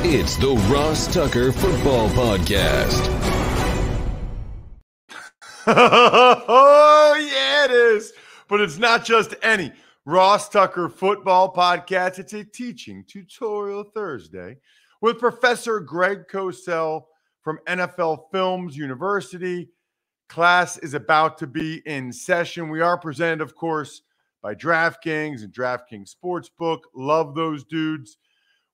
It's the Ross Tucker Football Podcast. Oh, yeah, it is. But it's not just any Ross Tucker Football Podcast. It's a teaching tutorial Thursday with Professor Greg Cosell from NFL Films University. Class is about to be in session. We are presented, of course, by DraftKings and DraftKings Sportsbook. Love those dudes.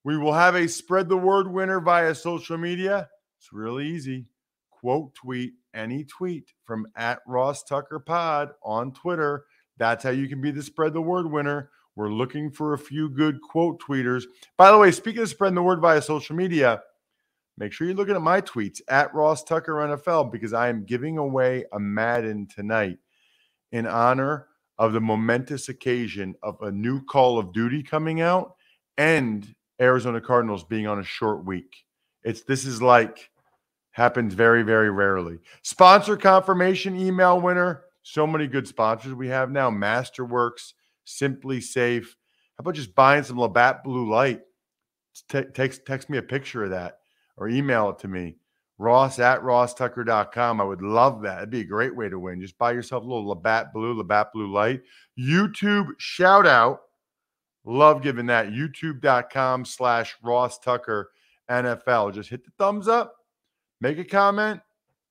We will have a spread the word winner via social media. It's really easy. Quote tweet any tweet from @RossTuckerPod on Twitter. That's how you can be the spread the word winner. We're looking for a few good quote tweeters. By the way, speaking of spreading the word via social media, make sure you're looking at my tweets @RossTuckerNFL because I am giving away a Madden tonight in honor of the momentous occasion of a new Call of Duty coming out and Arizona Cardinals being on a short week. This is like happens very, very rarely. Sponsor confirmation email winner. So many good sponsors we have now. Masterworks, Simply Safe. How about just buying some Labatt Blue Light? Text me a picture of that or email it to me. Ross@rosstucker.com. I would love that. It'd be a great way to win. Just buy yourself a little Labatt Blue Light. YouTube shout out. Love giving that. YouTube.com/RossTuckerNFL. Just hit the thumbs up. Make a comment.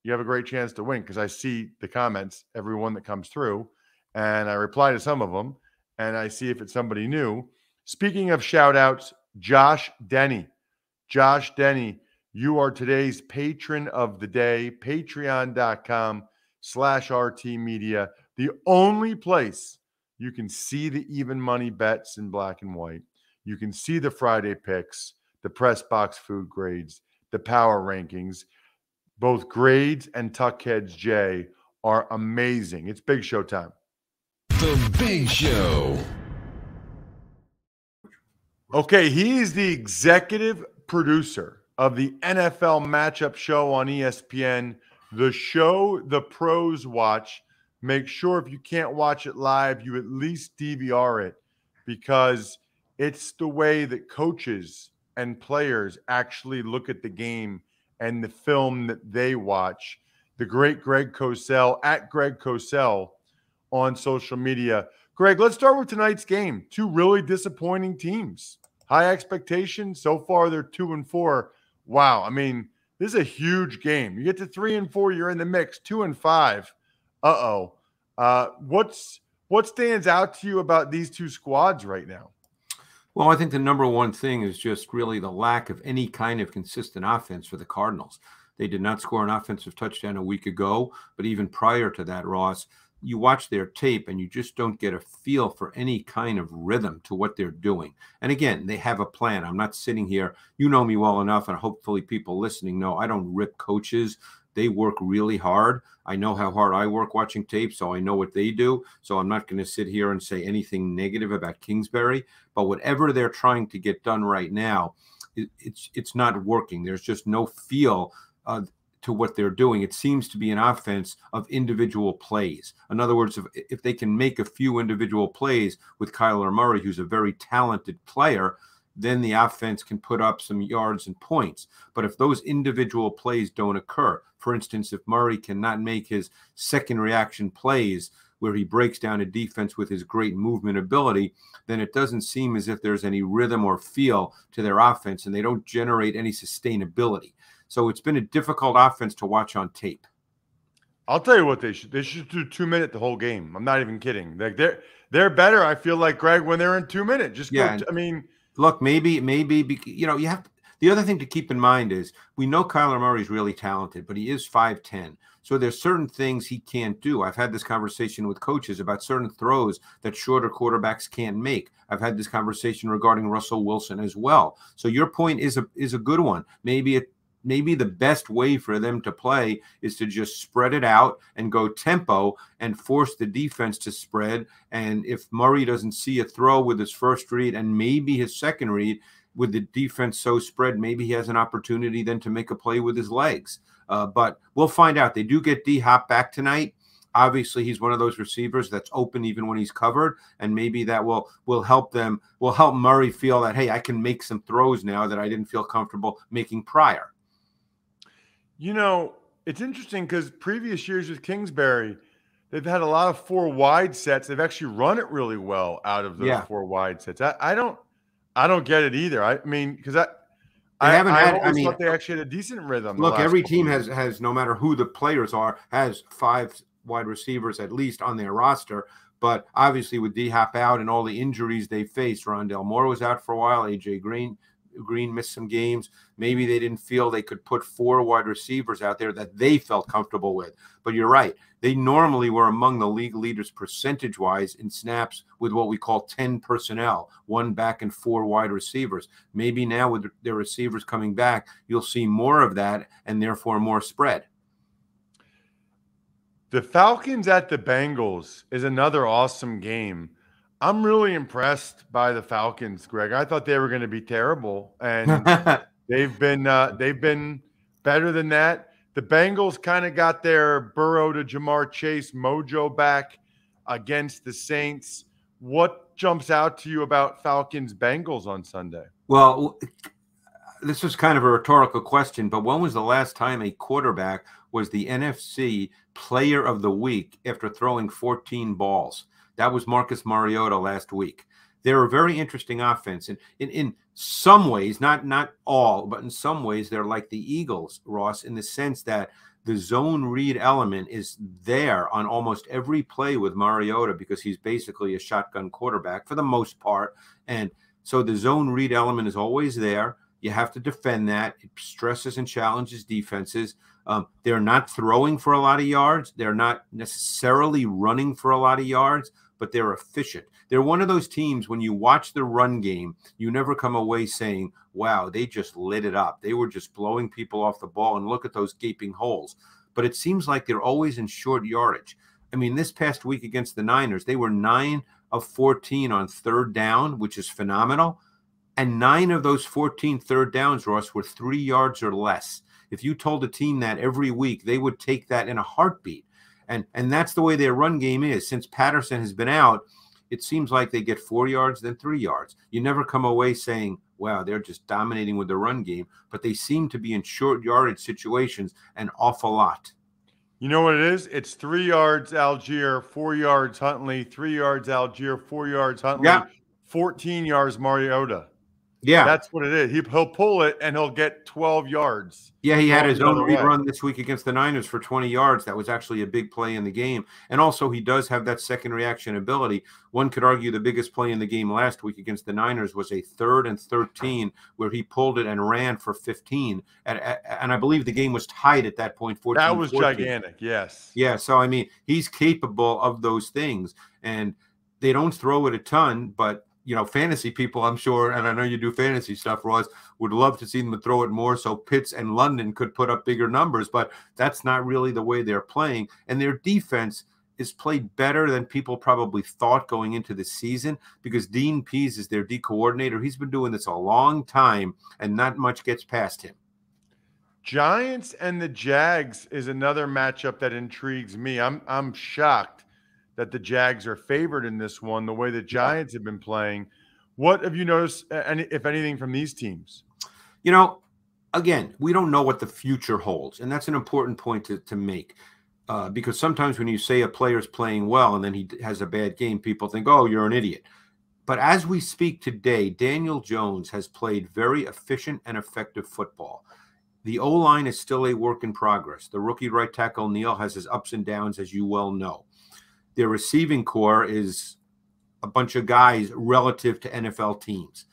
You have a great chance to win because I see the comments, every one that comes through, and I reply to some of them, and I see if it's somebody new. Speaking of shout-outs, Josh Denny. Josh Denny, you are today's patron of the day. Patreon.com/RT Media. The only place you can see the even money bets in black and white. You can see the Friday picks, the press box food grades, the power rankings. Both Grades and Tuckheads J are amazing. It's Big Show time. The Big Show. Okay, he's the executive producer of the NFL Matchup Show on ESPN, the show the pros watch. Make sure if you can't watch it live, you at least DVR it because it's the way that coaches and players actually look at the game and the film that they watch. The great Greg Cosell @Greg Cosell on social media. Greg, let's start with tonight's game. Two really disappointing teams. High expectations. So far, they're 2-4. Wow. I mean, this is a huge game. You get to 3-4, you're in the mix. 2-5. What stands out to you about these two squads right now? Well, I think the number one thing is just really the lack of any kind of consistent offense for the Cardinals. They did not score an offensive touchdown a week ago, but even prior to that, Ross, you watch their tape and you just don't get a feel for any kind of rhythm to what they're doing. And again, they have a plan. I'm not sitting here. You know me well enough, and hopefully people listening know I don't rip coaches. They work really hard. I know how hard I work watching tape, so I know what they do. So I'm not going to sit here and say anything negative about Kingsbury. But whatever they're trying to get done right now, it's not working. There's just no feel to what they're doing. It seems to be an offense of individual plays. In other words, if they can make a few individual plays with Kyler Murray, who's a very talented player, then the offense can put up some yards and points. But if those individual plays don't occur, for instance, if Murray cannot make his second reaction plays where he breaks down a defense with his great movement ability, then it doesn't seem as if there's any rhythm or feel to their offense, and they don't generate any sustainability. So it's been a difficult offense to watch on tape. I'll tell you what they should do 2 minute the whole game. I'm not even kidding. Like they're better, I feel like, Greg, when they're in 2 minutes. Just go, I mean, look, maybe you know, you have the other thing to keep in mind is we know Kyler Murray is really talented, but he is 5'10". So there's certain things he can't do. I've had this conversation with coaches about certain throws that shorter quarterbacks can't make. I've had this conversation regarding Russell Wilson as well. So your point is a good one. Maybe the best way for them to play is to just spread it out and go tempo and force the defense to spread. And if Murray doesn't see a throw with his first read and maybe his second read, with the defense so spread, maybe he has an opportunity then to make a play with his legs. But we'll find out. They do get D-Hop back tonight. Obviously, he's one of those receivers that's open even when he's covered, and maybe that will help Murray feel that, hey, I can make some throws now that I didn't feel comfortable making prior. You know, it's interesting because previous years with Kingsbury, they've had a lot of 4 wide sets. They've actually run it really well out of those 4 wide sets. I don't get it either. I mean, because I always thought they actually had a decent rhythm. Look, every team has, no matter who the players are, has 5 wide receivers at least on their roster. But obviously with D-Hop out and all the injuries they faced, Rondell Moore was out for a while, A.J. Green missed some games. Maybe they didn't feel they could put 4 wide receivers out there that they felt comfortable with. But you're right. They normally were among the league leaders percentage-wise in snaps with what we call 10 personnel, 1 back and 4 wide receivers. Maybe now with their receivers coming back, you'll see more of that and therefore more spread. The Falcons at the Bengals is another awesome game. I'm really impressed by the Falcons, Greg. I thought they were going to be terrible, and they've been better than that. The Bengals kind of got their Burrow to Jamar Chase mojo back against the Saints. What jumps out to you about Falcons Bengals on Sunday? Well, this is kind of a rhetorical question, but when was the last time a quarterback was the NFC Player of the Week after throwing 14 balls? That was Marcus Mariota last week. They're a very interesting offense. And in some ways, not all, but in some ways, they're like the Eagles, Ross, in the sense that the zone read element is there on almost every play with Mariota because he's basically a shotgun quarterback for the most part. And so the zone read element is always there. You have to defend that. It stresses and challenges defenses. They're not throwing for a lot of yards. They're not necessarily running for a lot of yards, but they're efficient. They're one of those teams, when you watch the run game, you never come away saying, wow, they just lit it up. They were just blowing people off the ball, and look at those gaping holes. But it seems like they're always in short yardage. I mean, this past week against the Niners, they were 9 of 14 on third down, which is phenomenal. And 9 of those 14 third downs, Ross, were 3 yards or less. If you told a team that every week, they would take that in a heartbeat. And that's the way their run game is. Since Patterson has been out, it seems like they get 4 yards, then 3 yards. You never come away saying, wow, they're just dominating with the run game. But they seem to be in short yardage situations an awful lot. You know what it is? It's 3 yards Algier, 4 yards Huntley, 3 yards Algier, 4 yards Huntley, 14 yards Mariota. Yeah. That's what it is. He'll pull it, and he'll get 12 yards. Yeah, he had his own read run this week against the Niners for 20 yards. That was actually a big play in the game. And also, he does have that second reaction ability. One could argue the biggest play in the game last week against the Niners was a 3rd and 13 where he pulled it and ran for 15. And I believe the game was tied at that point, 14-14. That was gigantic, yes. Yeah, so, I mean, he's capable of those things. And they don't throw it a ton, but you know, fantasy people, I'm sure, and I know you do fantasy stuff, Ross, would love to see them throw it more so Pitts and London could put up bigger numbers, but that's not really the way they're playing. And their defense is played better than people probably thought going into the season because Dean Pease is their D coordinator. He's been doing this a long time, and not much gets past him. Giants and the Jags is another matchup that intrigues me. I'm shocked that the Jags are favored in this one, the way the Giants have been playing. What have you noticed, if anything, from these teams? You know, again, we don't know what the future holds, and that's an important point to make because sometimes when you say a player's playing well and then he has a bad game, people think, oh, you're an idiot. But as we speak today, Daniel Jones has played very efficient and effective football. The O-line is still a work in progress. The rookie right tackle, Neal, has his ups and downs, as you well know. Their receiving core is a bunch of guys relative to NFL teams.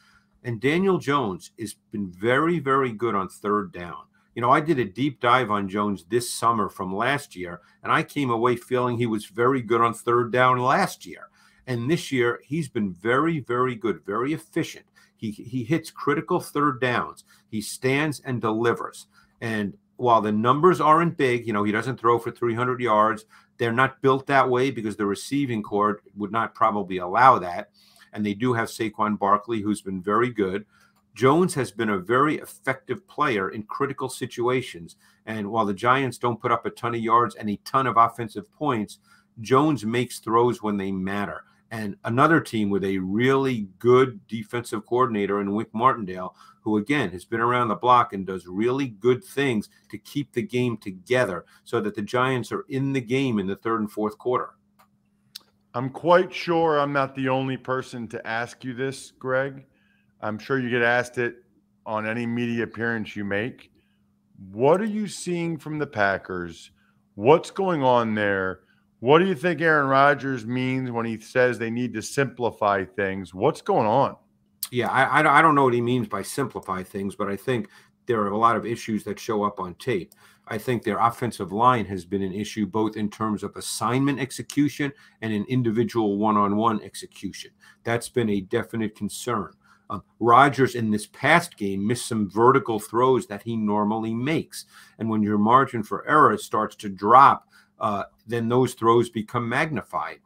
And Daniel Jones has been very, very good on third down. You know, I did a deep dive on Jones this summer from last year, and I came away feeling he was very good on third down last year. And this year, he's been very, very good, very efficient. He hits critical third downs. He stands and delivers. And while the numbers aren't big, you know, he doesn't throw for 300 yards. They're not built that way because the receiving core would not probably allow that. And they do have Saquon Barkley, who's been very good. Jones has been a very effective player in critical situations. And while the Giants don't put up a ton of yards and a ton of offensive points, Jones makes throws when they matter. And another team with a really good defensive coordinator in Wink Martindale, who, again, has been around the block and does really good things to keep the game together so that the Giants are in the game in the third and fourth quarter. I'm quite sure I'm not the only person to ask you this, Greg. I'm sure you get asked it on any media appearance you make. What are you seeing from the Packers? What's going on there? What do you think Aaron Rodgers means when he says they need to simplify things? What's going on? Yeah, I don't know what he means by simplify things, but I think there are a lot of issues that show up on tape. I think their offensive line has been an issue both in terms of assignment execution and in individual one-on-one execution. That's been a definite concern. Rodgers in this past game missed some vertical throws that he normally makes. And when your margin for error starts to drop, then those throws become magnified.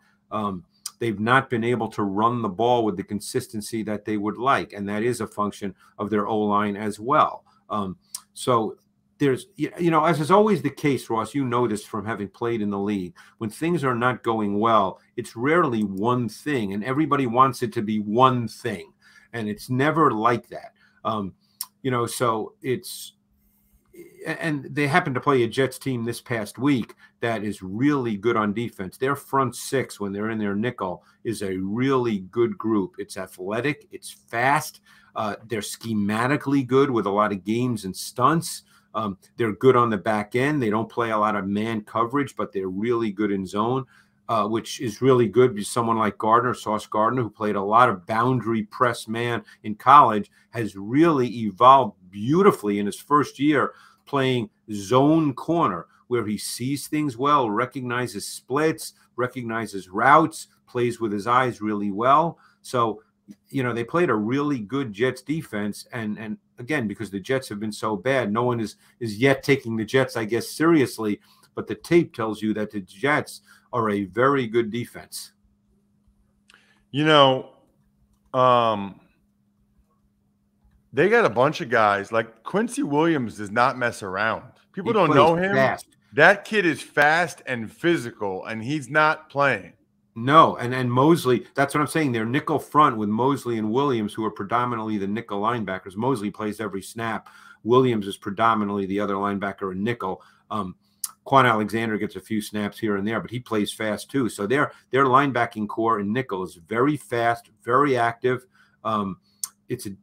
They've not been able to run the ball with the consistency that they would like, and that is a function of their O-line as well. So there's, as is always the case, Ross, you know this from having played in the league. When things are not going well, it's rarely one thing, and everybody wants it to be one thing, and it's never like that. So it's, and they happen to play a Jets team this past week that is really good on defense. Their front six, when they're in their nickel, is a really good group. It's athletic. It's fast. They're schematically good with a lot of games and stunts. They're good on the back end. They don't play a lot of man coverage, but they're really good in zone, which is really good because someone like Sauce Gardner, who played a lot of boundary press man in college, has really evolved beautifully in his first year playing zone corner, where he sees things well, recognizes splits, recognizes routes, plays with his eyes really well. So, they played a really good Jets defense. And again, because the Jets have been so bad, no one is yet taking the Jets, I guess, seriously. But the tape tells you that the Jets are a very good defense. They got a bunch of guys. Like Quincy Williams does not mess around. People don't know him. Fast. That kid is fast and physical, and he's not playing. No, and Mosley, that's what I'm saying. They're nickel front with Mosley and Williams, who are predominantly the nickel linebackers. Mosley plays every snap. Williams is predominantly the other linebacker in nickel. Quan Alexander gets a few snaps here and there, but he plays fast too. So their linebacking core in nickel is very fast, very active. It's a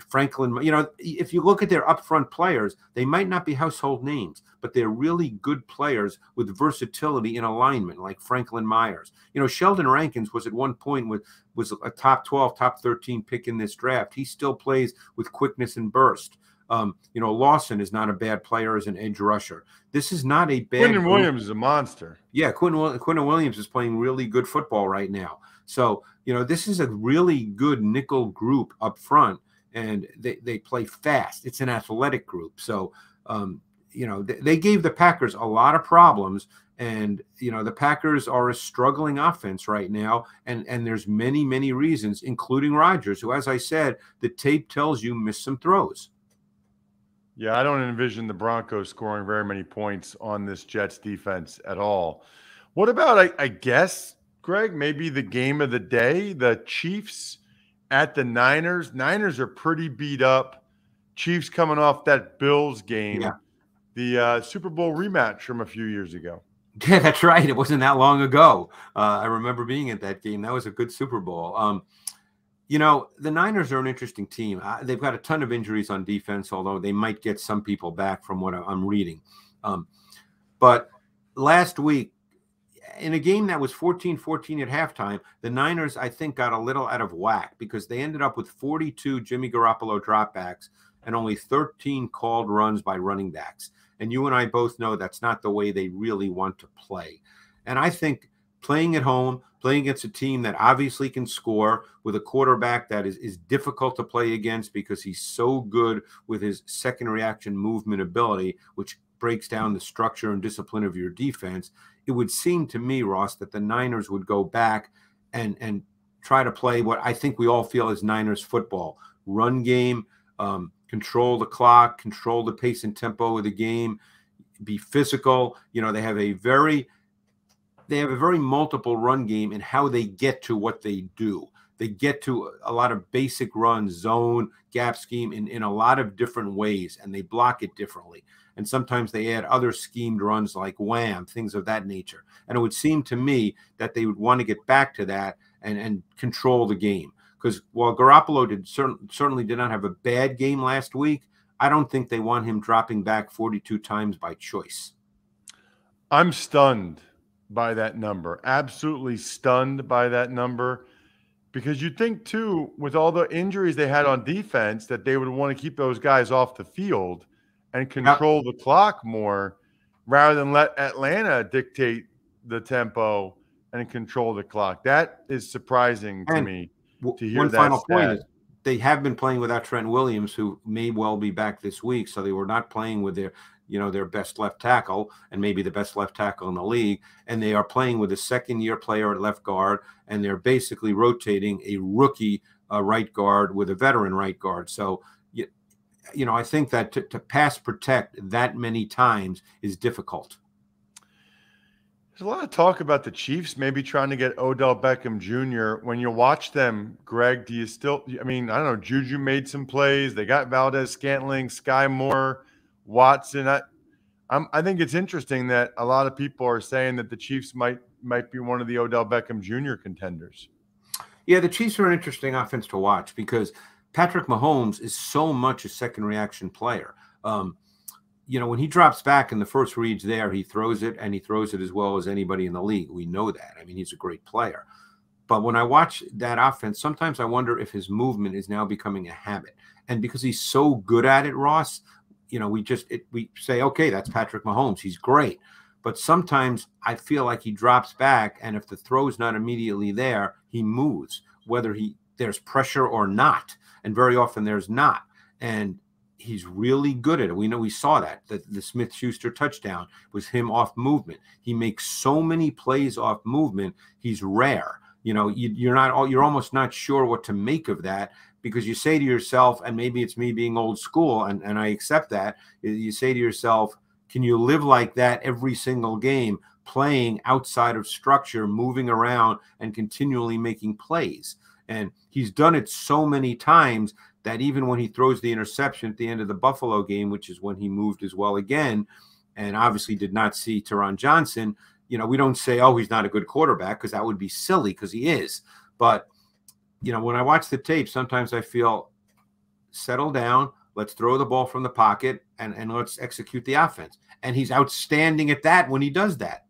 Franklin, if you look at their upfront players, they might not be household names, but they're really good players with versatility in alignment, like Franklin Myers. Sheldon Rankins was at one point was a top 12, top 13 pick in this draft. He still plays with quickness and burst. Lawson is not a bad player as an edge rusher. This is not a bad. Quinton Williams is a monster. Yeah, Quinton Williams is playing really good football right now. So, this is a really good nickel group up front. And they play fast. It's an athletic group. So, they gave the Packers a lot of problems. And, the Packers are a struggling offense right now. And there's many, many reasons, including Rodgers, who, as I said, the tape tells you missed some throws. Yeah, I don't envision the Broncos scoring very many points on this Jets defense at all. What about, I guess, Greg, maybe the game of the day, the Chiefs at the Niners? Niners are pretty beat up. Chiefs coming off that Bills game, the Super Bowl rematch from a few years ago. Yeah, that's right. It wasn't that long ago. I remember being at that game. That was a good Super Bowl. The Niners are an interesting team. They've got a ton of injuries on defense, although they might get some people back from what I'm reading. But last week, in a game that was 14-14 at halftime, the Niners, I think, got a little out of whack because they ended up with 42 Jimmy Garoppolo dropbacks and only 13 called runs by running backs. And you and I both know that's not the way they really want to play. And I think playing at home, playing against a team that obviously can score with a quarterback that is difficult to play against because he's so good with his second reaction movement ability, which breaks down the structure and discipline of your defense, it would seem to me, Ross, that the Niners would go back and try to play what I think we all feel is Niners football. Run game, control the clock, control the pace and tempo of the game, be physical. They have a very multiple run game in how they get to what they do. They get to a lot of basic runs, zone, gap scheme in a lot of different ways, and they block it differently. And sometimes they add other schemed runs like wham, things of that nature. And it would seem to me that they would want to get back to that and control the game. Because while Garoppolo certainly did not have a bad game last week, I don't think they want him dropping back 42 times by choice. I'm stunned by that number. Absolutely stunned by that number. Because you'd think, too, with all the injuries they had on defense, that they would want to keep those guys off the field and control the clock more rather than let Atlanta dictate the tempo and control the clock. That is surprising to me to hear one that final stat. point is they have been playing without Trent Williams, who may well be back this week. So they were not playing with their best left tackle and maybe the best left tackle in the league. And they are playing with a second-year player at left guard, and they're basically rotating a rookie right guard with a veteran right guard. So, I think that to pass protect that many times is difficult. There's a lot of talk about the Chiefs maybe trying to get Odell Beckham Jr. When you watch them, Greg, do you still – I don't know, Juju made some plays. They got Valdez-Scantling, Sky Moore, Watson. I think it's interesting that a lot of people are saying that the Chiefs might be one of the Odell Beckham Jr. contenders. Yeah, the Chiefs are an interesting offense to watch because Patrick Mahomes is so much a second reaction player. When he drops back in the first reads there, he throws it, and he throws it as well as anybody in the league. We know that. He's a great player. But when I watch that offense, sometimes I wonder if his movement is now becoming a habit. And because he's so good at it, Ross, we say, okay, that's Patrick Mahomes. He's great. But sometimes I feel like he drops back, and if the throw's not immediately there, he moves, whether there's pressure or not. And very often there's not. And he's really good at it. We saw that the Smith-Schuster touchdown was him off movement. He makes so many plays off movement. He's rare. You're almost not sure what to make of that, because you say to yourself, and maybe it's me being old school, and I accept that, you say to yourself, can you live like that every single game, playing outside of structure, moving around, and continually making plays? And he's done it so many times that even when he throws the interception at the end of the Buffalo game, which is when he moved as well again, and obviously did not see Teron Johnson, we don't say, oh, he's not a good quarterback, because that would be silly, because he is. But, when I watch the tape, sometimes I feel, settle down, let's throw the ball from the pocket, and let's execute the offense. And he's outstanding at that when he does that.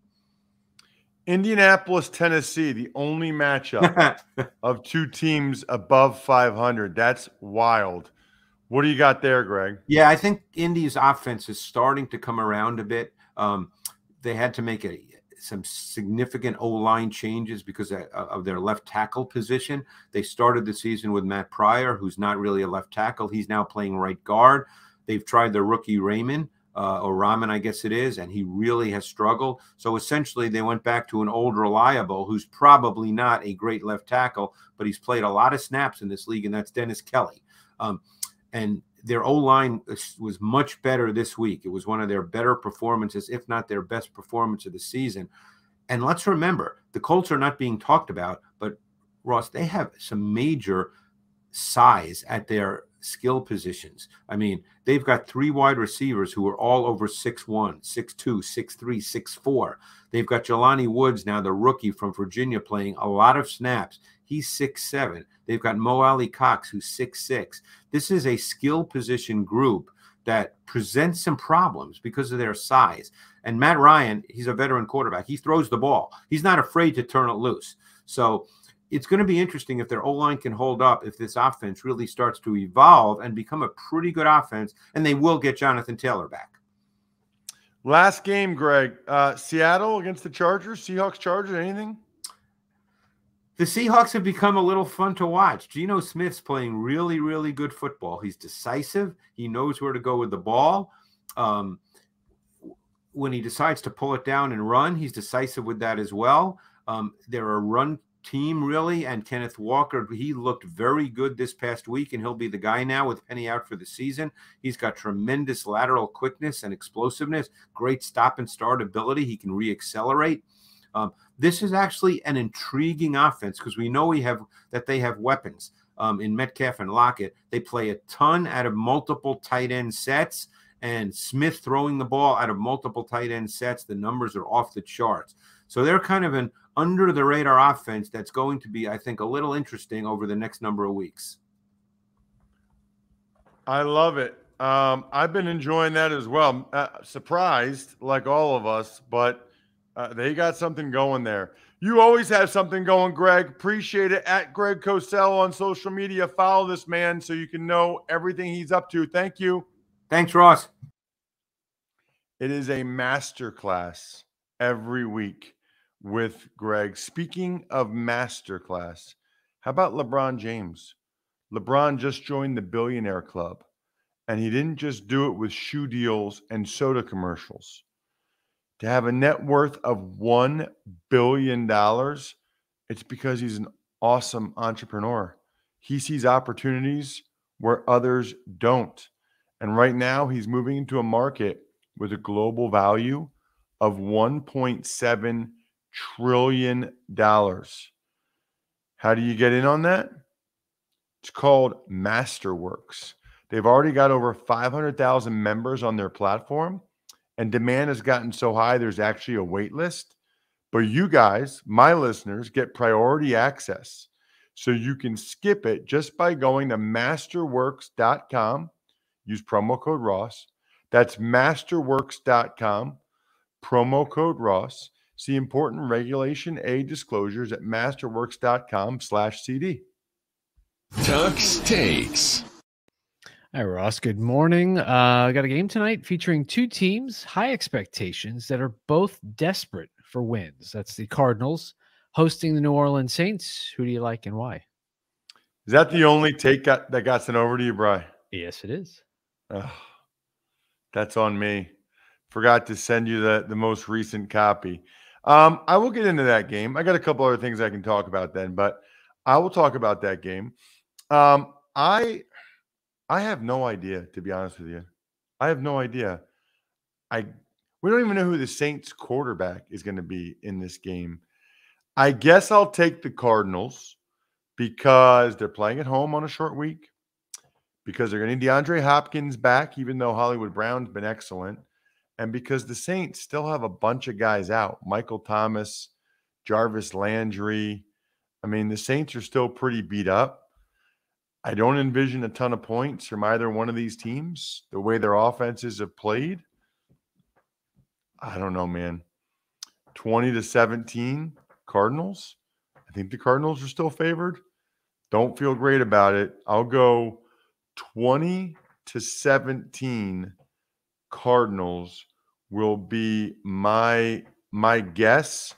Indianapolis, Tennessee, the only matchup of two teams above 500. That's wild. What do you got there, Greg? Yeah, I think Indy's offense is starting to come around a bit. They had to make some significant O-line changes because of their left tackle position. They started the season with Matt Pryor, who's not really a left tackle. He's now playing right guard. They've tried the rookie Raymond, or Rahman, I guess it is, and he really has struggled. So essentially they went back to an old reliable who's probably not a great left tackle, but he's played a lot of snaps in this league, and that's Dennis Kelly. And their O-line was much better this week. It was one of their better performances, if not their best performance of the season. And let's remember, the Colts are not being talked about, but Ross, they have some major size at their skill positions. They've got three wide receivers who are all over 6'1", 6'2", 6'3", 6'4". They've got Jelani Woods, now the rookie from Virginia, playing a lot of snaps. He's 6'7". They've got Mo Alley Cox, who's 6'6". This is a skill position group that presents some problems because of their size. And Matt Ryan, he's a veteran quarterback. He throws the ball. He's not afraid to turn it loose. So it's going to be interesting if their O-line can hold up, if this offense really starts to evolve and become a pretty good offense, and they will get Jonathan Taylor back. Last game, Greg. Seattle against the Chargers, Seahawks, Chargers, anything? The Seahawks have become a little fun to watch. Geno Smith's playing really, really good football. He's decisive. He knows where to go with the ball. When he decides to pull it down and run, he's decisive with that as well. They're a run team, really. And Kenneth Walker, he looked very good this past week, and he'll be the guy now with Penny out for the season. He's got tremendous lateral quickness and explosiveness, great stop and start ability. He can reaccelerate. This is actually an intriguing offense because we know they have weapons in Metcalf and Lockett. They play a ton out of multiple tight end sets, and Smith throwing the ball out of multiple tight end sets. The numbers are off the charts. So they're kind of an under the radar offense that's going to be, I think, a little interesting over the next number of weeks. I love it. I've been enjoying that as well. Surprised, like all of us, but they got something going there. You always have something going, Greg. Appreciate it. At Greg Cosell on social media. Follow this man so you can know everything he's up to. Thank you. Thanks, Ross. It is a masterclass every week with Greg. Speaking of masterclass, how about LeBron James? LeBron just joined the Billionaire Club, and he didn't just do it with shoe deals and soda commercials. To have a net worth of $1 billion, it's because he's an awesome entrepreneur. He sees opportunities where others don't. And right now, he's moving into a market with a global value of $1.7 trillion. How do you get in on that? It's called Masterworks. They've already got over 500,000 members on their platform, and demand has gotten so high there's actually a wait list. But you guys, my listeners, get priority access. So you can skip it just by going to masterworks.com. Use promo code Ross. That's masterworks.com, promo code Ross. See important Regulation A disclosures at masterworks.com/CD. Tuck's Takes. Hi, Ross. Good morning. I got a game tonight featuring two teams, high expectations, that are both desperate for wins. That's the Cardinals hosting the New Orleans Saints. Who do you like and why? Is that the only take that got sent over to you, Bri? Yes, it is. Oh, that's on me. Forgot to send you the most recent copy. I will get into that game. I got a couple other things I can talk about then, but I will talk about that game. I have no idea, to be honest with you. I have no idea. We don't even know who the Saints quarterback is going to be in this game. I guess I'll take the Cardinals because they're playing at home on a short week, because they're going to need DeAndre Hopkins back, even though Hollywood Brown's been excellent, and because the Saints still have a bunch of guys out. Michael Thomas, Jarvis Landry. I mean, the Saints are still pretty beat up. I don't envision a ton of points from either one of these teams, the way their offenses have played. I don't know, man. 20-17 Cardinals. I think the Cardinals are still favored. Don't feel great about it. I'll go 20-17 Cardinals will be my guess,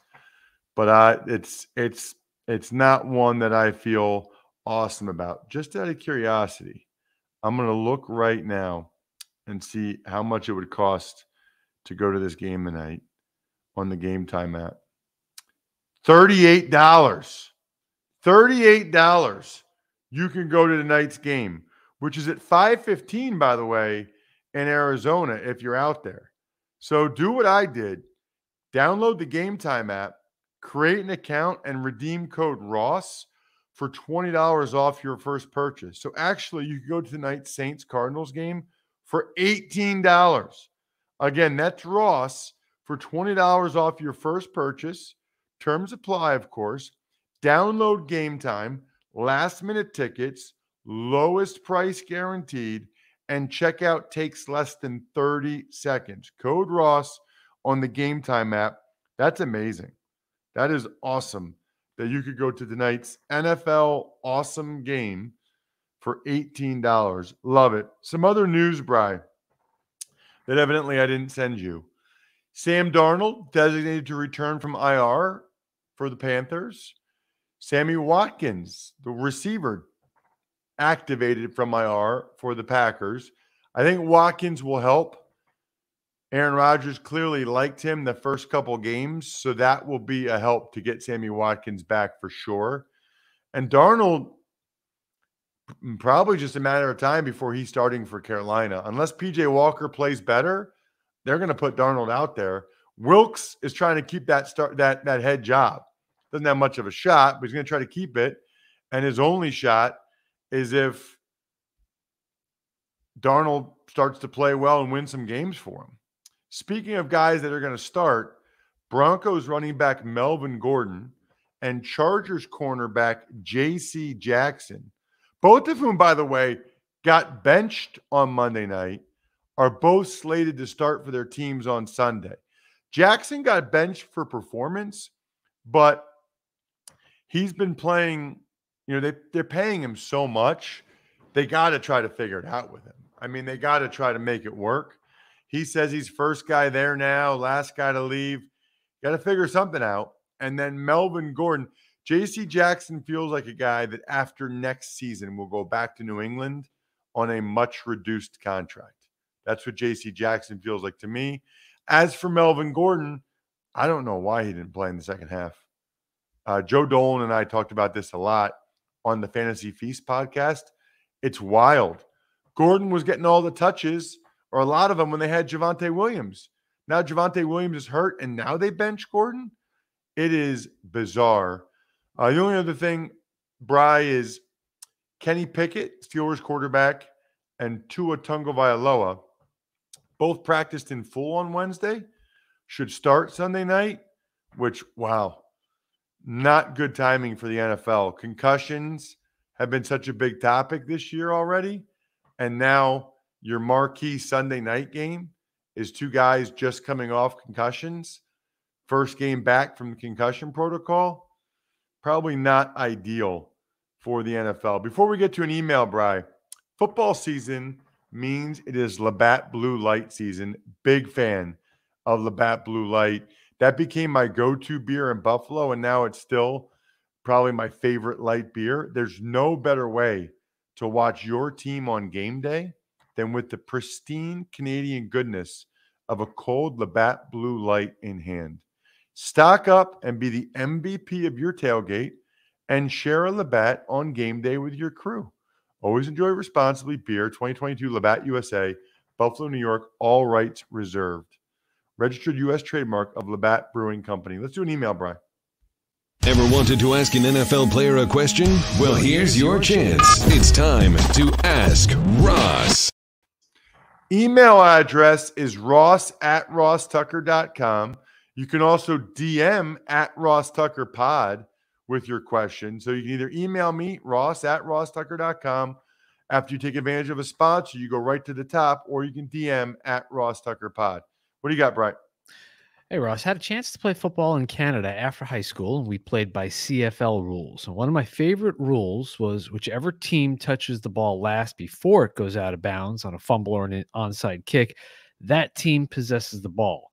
but it's not one that I feel awesome about. Just out of curiosity, I'm going to look right now and see how much it would cost to go to this game tonight on the Game Time app. $38. $38. You can go to tonight's game, which is at 5:15, by the way, in Arizona, if you're out there. So do what I did. Download the Game Time app, create an account, and redeem code Ross for $20 off your first purchase. So actually, you can go to tonight's Saints-Cardinals game for $18. Again, that's Ross for $20 off your first purchase. Terms apply, of course. Download Game Time, last-minute tickets, lowest price guaranteed, and checkout takes less than 30 seconds. Code Ross on the Game Time app. That's amazing. That is awesome that you could go to tonight's NFL awesome game for $18. Love it. Some other news, Bri, that evidently I didn't send you. Sam Darnold designated to return from IR for the Panthers. Sammy Watkins, the receiver, activated from IR for the Packers. I think Watkins will help Aaron Rodgers clearly liked him the first couple games, so that will be a help to get Sammy Watkins back for sure. And Darnold, probably just a matter of time before he's starting for Carolina. Unless PJ Walker plays better, they're going to put Darnold out there. Wilkes is trying to keep that head job. Doesn't have much of a shot, but he's going to try to keep it. And his only shot is if Darnold starts to play well and win some games for him. Speaking of guys that are going to start, Broncos running back Melvin Gordon and Chargers cornerback J.C. Jackson, both of whom, by the way, got benched on Monday night, are both slated to start for their teams on Sunday. Jackson got benched for performance, but he's been playing, they're paying him so much, they got to try to figure it out with him. I mean, they got to try to make it work. He says he's first guy there now, last guy to leave. Got to figure something out. And then Melvin Gordon, J.C. Jackson feels like a guy that after next season will go back to New England on a much reduced contract. That's what J.C. Jackson feels like to me. As for Melvin Gordon, I don't know why he didn't play in the second half. Joe Dolan and I talked about this a lot on the Fantasy Feast podcast. It's wild. Gordon was getting all the touches, or a lot of them, when they had Javonte Williams. Now Javonte Williams is hurt, and now they bench Gordon? It is bizarre. The only other thing, Bry, is Kenny Pickett, Steelers quarterback, and Tua Tagovailoa both practiced in full on Wednesday, should start Sunday night, which, wow, not good timing for the NFL. Concussions have been such a big topic this year already, and now your marquee Sunday night game is two guys just coming off concussions. First game back from the concussion protocol. Probably not ideal for the NFL. Before we get to an email, Bri, football season means it is Labatt Blue Light season. Big fan of Labatt Blue Light. That became my go-to beer in Buffalo, and now it's still probably my favorite light beer. There's no better way to watch your team on game day than with the pristine Canadian goodness of a cold Labatt Blue Light in hand. Stock up and be the MVP of your tailgate and share a Labatt on game day with your crew. Always enjoy responsibly. Beer 2022 Labatt USA, Buffalo, New York, all rights reserved. Registered U.S. trademark of Labatt Brewing Company. Let's do an email, Brian. Ever wanted to ask an NFL player a question? Well, here's your chance. It's time to Ask Ross. Email address is ross@rosstucker.com. You can also DM @RossTuckerPod with your question. So you can either email me, ross@rosstucker.com. After you take advantage of a sponsor, you go right to the top, or you can DM @RossTuckerPod. What do you got, Brian? Hey, Ross, had a chance to play football in Canada after high school, and we played by CFL rules. And one of my favorite rules was whichever team touches the ball last before it goes out of bounds on a fumble or an onside kick, that team possesses the ball.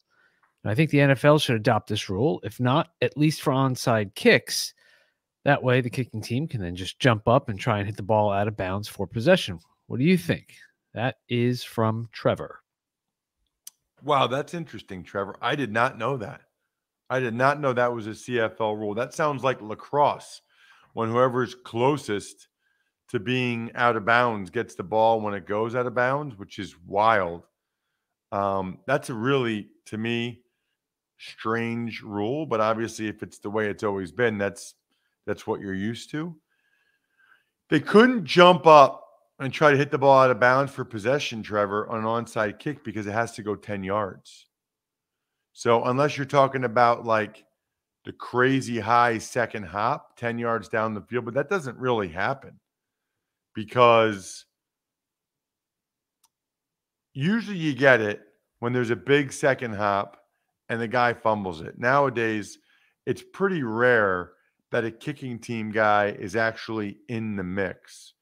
And I think the NFL should adopt this rule, if not, at least for onside kicks. That way, the kicking team can then just jump up and try and hit the ball out of bounds for possession. What do you think? That is from Trevor. Wow, that's interesting, Trevor. I did not know that. I did not know that was a CFL rule. That sounds like lacrosse, when whoever's closest to being out of bounds gets the ball when it goes out of bounds, which is wild. That's a really, to me, strange rule. But obviously, if it's the way it's always been, that's what you're used to. They couldn't jump up and try to hit the ball out of bounds for possession, Trevor, on an onside kick because it has to go 10 yards. So unless you're talking about like the crazy high second hop, 10 yards down the field, but that doesn't really happen because usually you get it when there's a big second hop and the guy fumbles it. Nowadays, it's pretty rare that a kicking team guy is actually in the mix.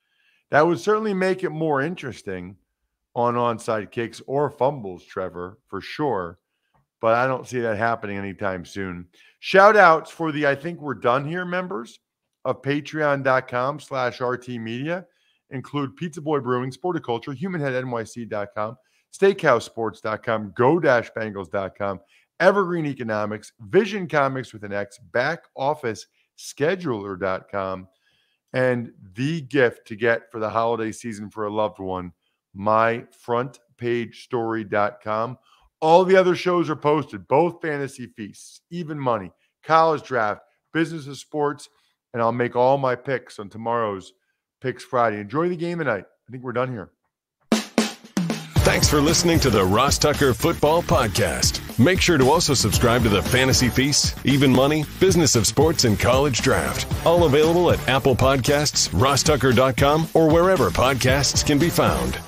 That would certainly make it more interesting on onside kicks or fumbles, Trevor, for sure. But I don't see that happening anytime soon. Shout outs for the I Think We're Done Here members of patreon.com/RT Media include Pizza Boy Brewing, Sporticulture, HumanHeadNYC.com, SteakhouseSports.com, Go-Bengals.com, Evergreen Economics, Vision Comics with an X, BackOfficeScheduler.com, and the gift to get for the holiday season for a loved one, MyFrontPageStory.com. All the other shows are posted, both Fantasy Feasts, Even Money, College Draft, Business of Sports, and I'll make all my picks on tomorrow's Picks Friday. Enjoy the game tonight. I think we're done here. Thanks for listening to the Ross Tucker Football Podcast. Make sure to also subscribe to the Fantasy Feast, Even Money, Business of Sports, and College Draft. All available at Apple Podcasts, rosstucker.com, or wherever podcasts can be found.